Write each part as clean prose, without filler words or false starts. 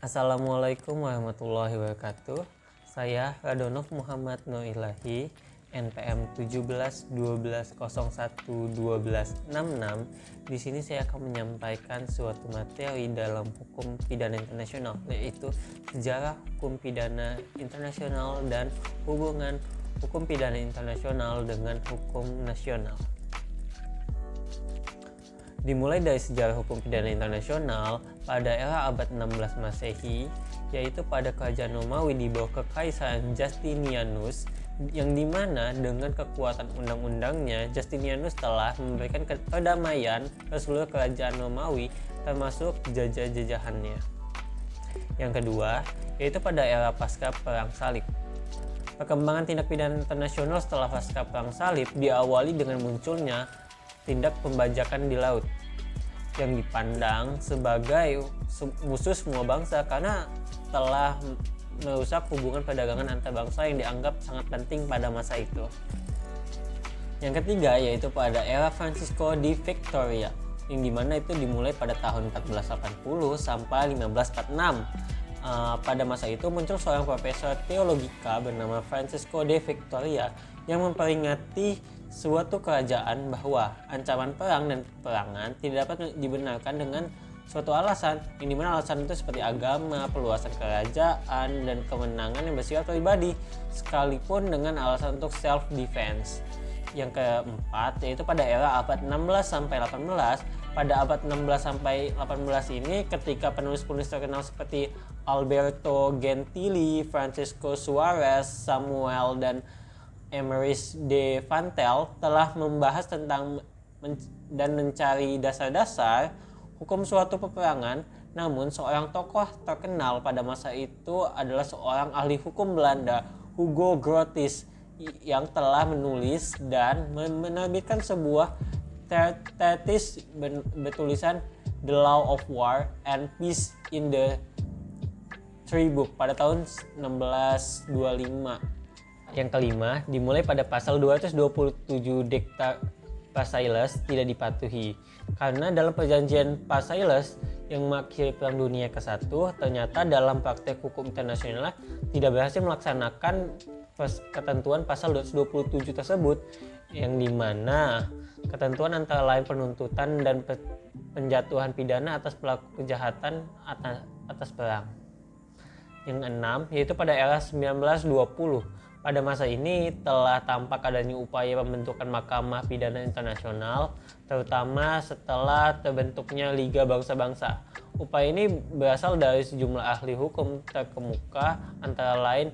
Assalamualaikum warahmatullahi wabarakatuh. Saya Radonov Muhammad Noilahi, NPM 17 12 01 12 66. Di sini saya akan menyampaikan suatu materi dalam hukum pidana internasional, yaitu sejarah hukum pidana internasional dan hubungan hukum pidana internasional dengan hukum nasional. Dimulai dari sejarah hukum pidana internasional pada era abad 16 Masehi, yaitu pada kerajaan Romawi di bawah kekaisaran Justinianus, yang dimana dengan kekuatan undang-undangnya Justinianus telah memberikan perdamaian ke seluruh kerajaan Romawi termasuk jajah-jajahannya. Yang kedua, yaitu pada era pasca Perang Salib. Perkembangan tindak pidana internasional setelah pasca Perang Salib diawali dengan munculnya tindak pembajakan di laut yang dipandang sebagai musuh semua bangsa karena telah merusak hubungan perdagangan antar bangsa yang dianggap sangat penting pada masa itu. Yang ketiga yaitu pada era Francisco de Vitoria, yang dimana itu dimulai pada tahun 1480 sampai 1546. Pada masa itu muncul seorang profesor teologika bernama Francisco de Vitoria yang memperingati suatu kerajaan bahwa ancaman perang dan peperangan tidak dapat dibenarkan dengan suatu alasan, yang dimana alasan itu seperti agama, perluasan kerajaan, dan kemenangan yang bersifat pribadi, sekalipun dengan alasan untuk self-defense. Yang keempat yaitu pada era abad 16 sampai 18. Pada abad 16 sampai 18 ini ketika penulis-penulis terkenal seperti Alberto Gentili, Francisco Suarez, Samuel dan Emeris de Vantel telah membahas tentang dan mencari dasar-dasar hukum suatu peperangan. Namun seorang tokoh terkenal pada masa itu adalah seorang ahli hukum Belanda, Hugo Grotius, yang telah menulis dan menerbitkan sebuah treatise bertulisan The Law of War and Peace in the Three Book pada tahun 1625. Yang kelima, dimulai pada pasal 227 Decta Versailles tidak dipatuhi. Karena dalam perjanjian Versailles yang mengakhiri Perang Dunia ke-1, ternyata dalam praktek hukum internasional tidak berhasil melaksanakan ketentuan pasal 227 tersebut, yang dimana ketentuan antara lain penuntutan dan penjatuhan pidana atas pelaku kejahatan atas perang. Yang enam, yaitu pada era 1920. Pada masa ini telah tampak adanya upaya pembentukan Mahkamah Pidana Internasional, terutama setelah terbentuknya Liga Bangsa-Bangsa. Upaya ini berasal dari sejumlah ahli hukum terkemuka, antara lain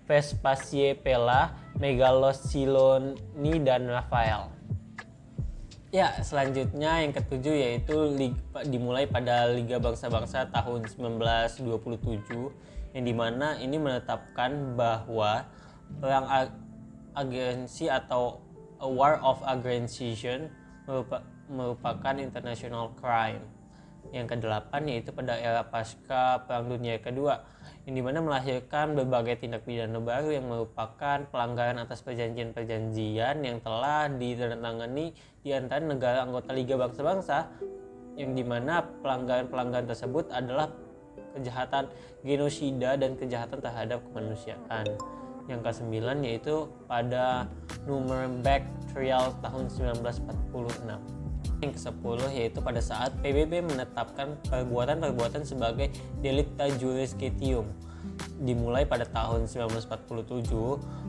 Vespasiano Pella, Megalos Siloni, dan Rafael. Ya, selanjutnya yang ketujuh yaitu dimulai pada Liga Bangsa-Bangsa tahun 1927, yang dimana ini menetapkan bahwa perang agensi atau a war of aggression merupakan international crime. Yang kedelapan yaitu pada era pasca Perang Dunia Kedua, yang dimana melahirkan berbagai tindak pidana baru yang merupakan pelanggaran atas perjanjian-perjanjian yang telah ditandatangani di antara negara anggota Liga Bangsa-Bangsa, yang dimana pelanggaran-pelanggaran tersebut adalah kejahatan genosida dan kejahatan terhadap kemanusiaan. Yang ke-9 yaitu pada Nuremberg Trial tahun 1946. Yang ke-10 yaitu pada saat PBB menetapkan perbuatan-perbuatan sebagai delicta juris gentium. Dimulai pada tahun 1947,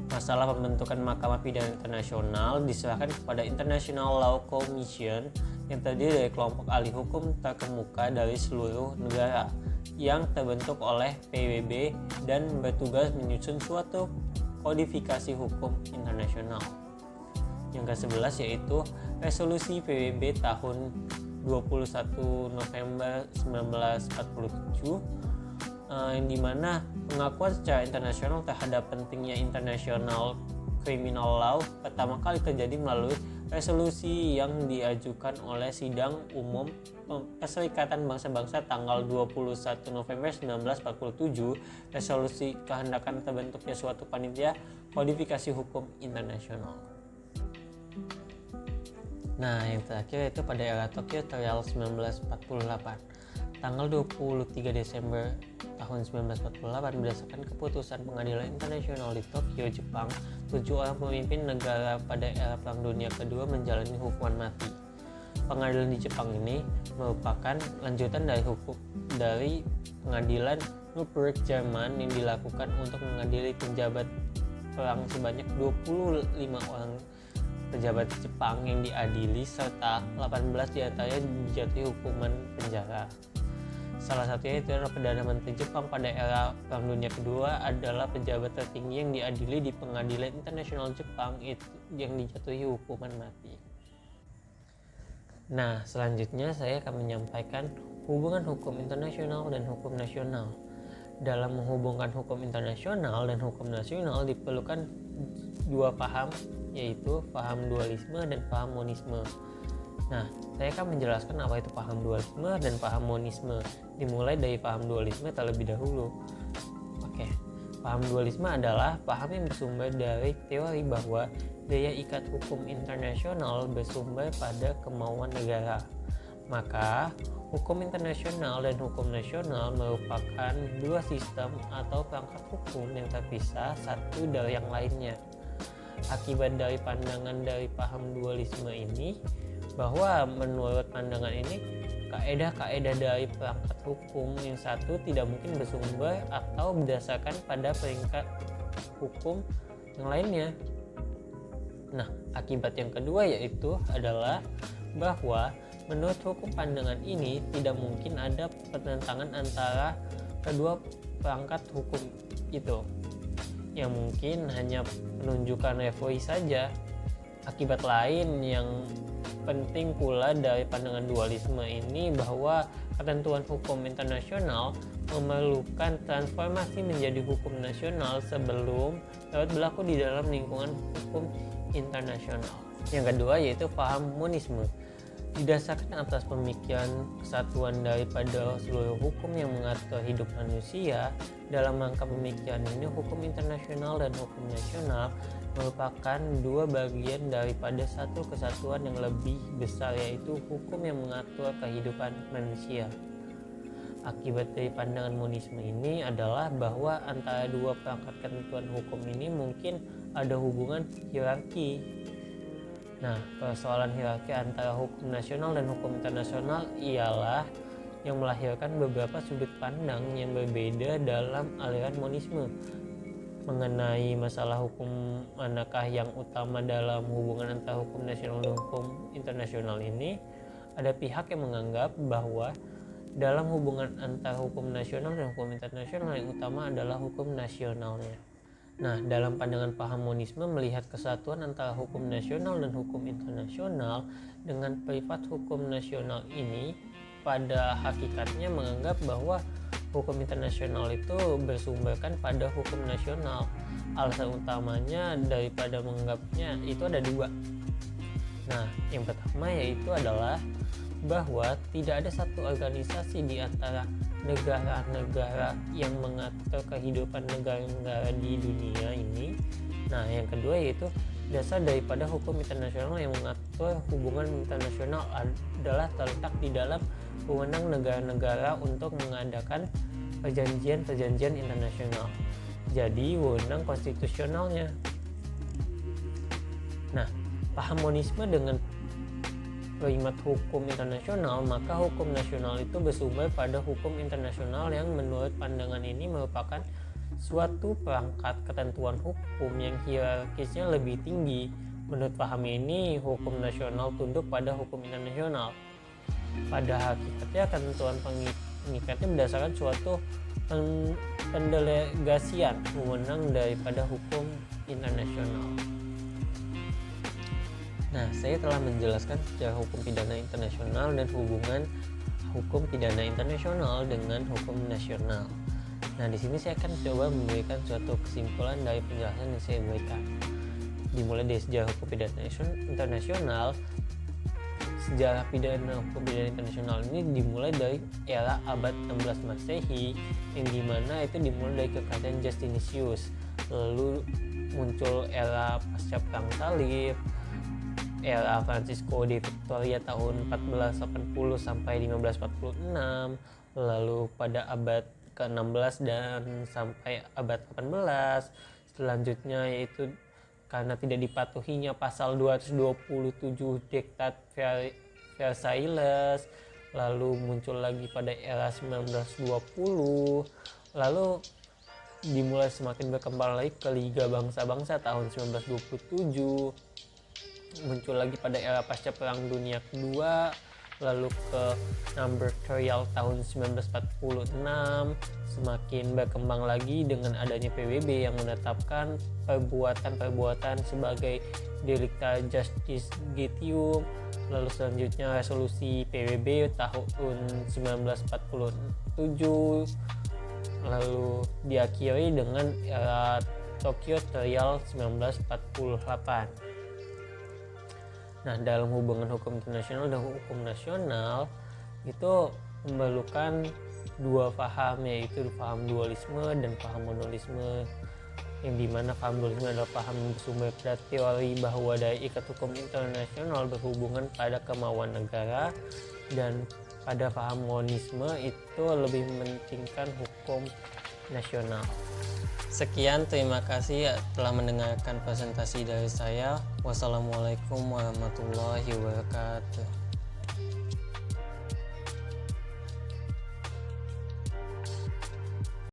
masalah pembentukan Mahkamah Pidana Internasional diserahkan kepada International Law Commission yang terdiri dari kelompok ahli hukum terkemuka dari seluruh negara yang terbentuk oleh PBB dan bertugas menyusun suatu kodifikasi hukum internasional. Yang ke-11 yaitu resolusi PBB tahun 21 November 1947, yang dimana pengakuan secara internasional terhadap pentingnya international criminal law pertama kali terjadi melalui resolusi yang diajukan oleh Sidang Umum Perserikatan Bangsa-Bangsa tanggal 21 November 1947. Resolusi kehendakan terbentuknya suatu panitia kodifikasi hukum internasional. Nah, yang terakhir itu pada era Tokyo Trial 1948. tanggal 23 Desember tahun 1948 berdasarkan keputusan Pengadilan Internasional di Tokyo, Jepang. 7 orang pemimpin negara pada era Perang Dunia Kedua menjalani hukuman mati. Pengadilan di Jepang ini merupakan lanjutan dari pengadilan Nuremberg Jerman yang dilakukan untuk mengadili penjabat perang sebanyak 25 orang pejabat Jepang yang diadili serta 18 diantaranya dijatuhi hukuman penjara. Salah satunya itu adalah Perdana Menteri Jepang pada era Perang Dunia Kedua adalah pejabat tertinggi yang diadili di Pengadilan Internasional Jepang itu yang dijatuhi hukuman mati. Nah, selanjutnya saya akan menyampaikan hubungan hukum internasional dan hukum nasional. Dalam menghubungkan hukum internasional dan hukum nasional diperlukan dua paham, yaitu paham dualisme dan paham monisme. Nah, saya akan menjelaskan apa itu paham dualisme dan paham monisme. Dimulai dari paham dualisme terlebih dahulu. Oke, paham dualisme adalah paham yang bersumber dari teori bahwa daya ikat hukum internasional bersumber pada kemauan negara. Maka, hukum internasional dan hukum nasional merupakan dua sistem atau perangkat hukum yang terpisah satu dari yang lainnya. Akibat dari pandangan dari paham dualisme ini, bahwa menurut pandangan ini, kaedah-kaedah dari perangkat hukum yang satu tidak mungkin bersumber atau berdasarkan pada peringkat hukum yang lainnya. Nah, akibat yang kedua yaitu adalah bahwa menurut hukum pandangan ini tidak mungkin ada pertentangan antara kedua perangkat hukum itu, yang mungkin hanya menunjukkan referensi saja. Akibat lain yang penting pula dari pandangan dualisme ini bahwa ketentuan hukum internasional memerlukan transformasi menjadi hukum nasional sebelum dapat berlaku di dalam lingkungan hukum internasional. Yang kedua yaitu paham monisme. Didasarkan atas pemikiran kesatuan daripada seluruh hukum yang mengatur hidup manusia, dalam rangka pemikiran ini hukum internasional dan hukum nasional merupakan dua bagian daripada satu kesatuan yang lebih besar, yaitu hukum yang mengatur kehidupan manusia. Akibat dari pandangan monisme ini adalah bahwa antara dua perangkat ketentuan hukum ini mungkin ada hubungan hierarki. Nah, persoalan hierarki antara hukum nasional dan hukum internasional ialah yang melahirkan beberapa sudut pandang yang berbeda dalam aliran monisme. Mengenai masalah hukum manakah yang utama dalam hubungan antara hukum nasional dan hukum internasional ini, ada pihak yang menganggap bahwa dalam hubungan antara hukum nasional dan hukum internasional yang utama adalah hukum nasionalnya. Nah, dalam pandangan paham monisme melihat kesatuan antara hukum nasional dan hukum internasional dengan privat hukum nasional ini pada hakikatnya menganggap bahwa hukum internasional itu bersumberkan pada hukum nasional. Alasan utamanya daripada menganggapnya itu ada dua. Nah, yang pertama yaitu adalah bahwa tidak ada satu organisasi di antara negara-negara yang mengatur kehidupan negara-negara di dunia ini. Nah, yang kedua yaitu dasar daripada hukum internasional yang mengatur hubungan internasional adalah terletak di dalam wewenang negara-negara untuk mengadakan perjanjian-perjanjian internasional. Jadi, wewenang konstitusionalnya. Nah, paham monisme dengan primat hukum internasional, maka hukum nasional itu bersumber pada hukum internasional yang menurut pandangan ini merupakan suatu perangkat ketentuan hukum yang hierarkisnya lebih tinggi. Menurut paham ini, hukum nasional tunduk pada hukum internasional. Pada hakikatnya, ketentuan pengikatnya berdasarkan suatu pendelegasian wewenang daripada hukum internasional. Nah, saya telah menjelaskan secara hukum pidana internasional dan hubungan hukum pidana internasional dengan hukum nasional. Nah, di sini saya akan coba memberikan suatu kesimpulan dari penjelasan yang saya berikan. Dimulai dari sejarah hukum pidana internasional. Sejarah hukum pidana internasional ini dimulai dari era abad 16 Masehi, yang dimana itu dimulai dari kekaisaran Justinus. Lalu muncul era pasca perang salib, era Francisco de Victoria tahun 1480 sampai 1546, lalu pada abad ke-16 dan sampai abad 18. Selanjutnya yaitu karena tidak dipatuhinya pasal 227 Diktat Versailles, lalu muncul lagi pada era 1920, lalu dimulai semakin berkembang lagi ke Liga Bangsa-Bangsa tahun 1927, muncul lagi pada era pasca Perang Dunia Kedua, lalu ke Number Trial tahun 1946, semakin berkembang lagi dengan adanya PBB yang menetapkan perbuatan-perbuatan sebagai delicta justitium, lalu selanjutnya resolusi PBB tahun 1947, lalu diakhiri dengan era Tokyo Trial 1948. Nah, dalam hubungan hukum internasional dan hukum nasional itu memerlukan dua paham, yaitu paham dualisme dan paham monolisme, yang dimana paham dualisme adalah paham yang bersumber pada teori bahwa daya ikat hukum internasional berhubungan pada kemauan negara, dan pada paham monisme itu lebih mementingkan hukum nasional. Sekian, terima kasih telah mendengarkan presentasi dari saya. Wassalamualaikum warahmatullahi wabarakatuh.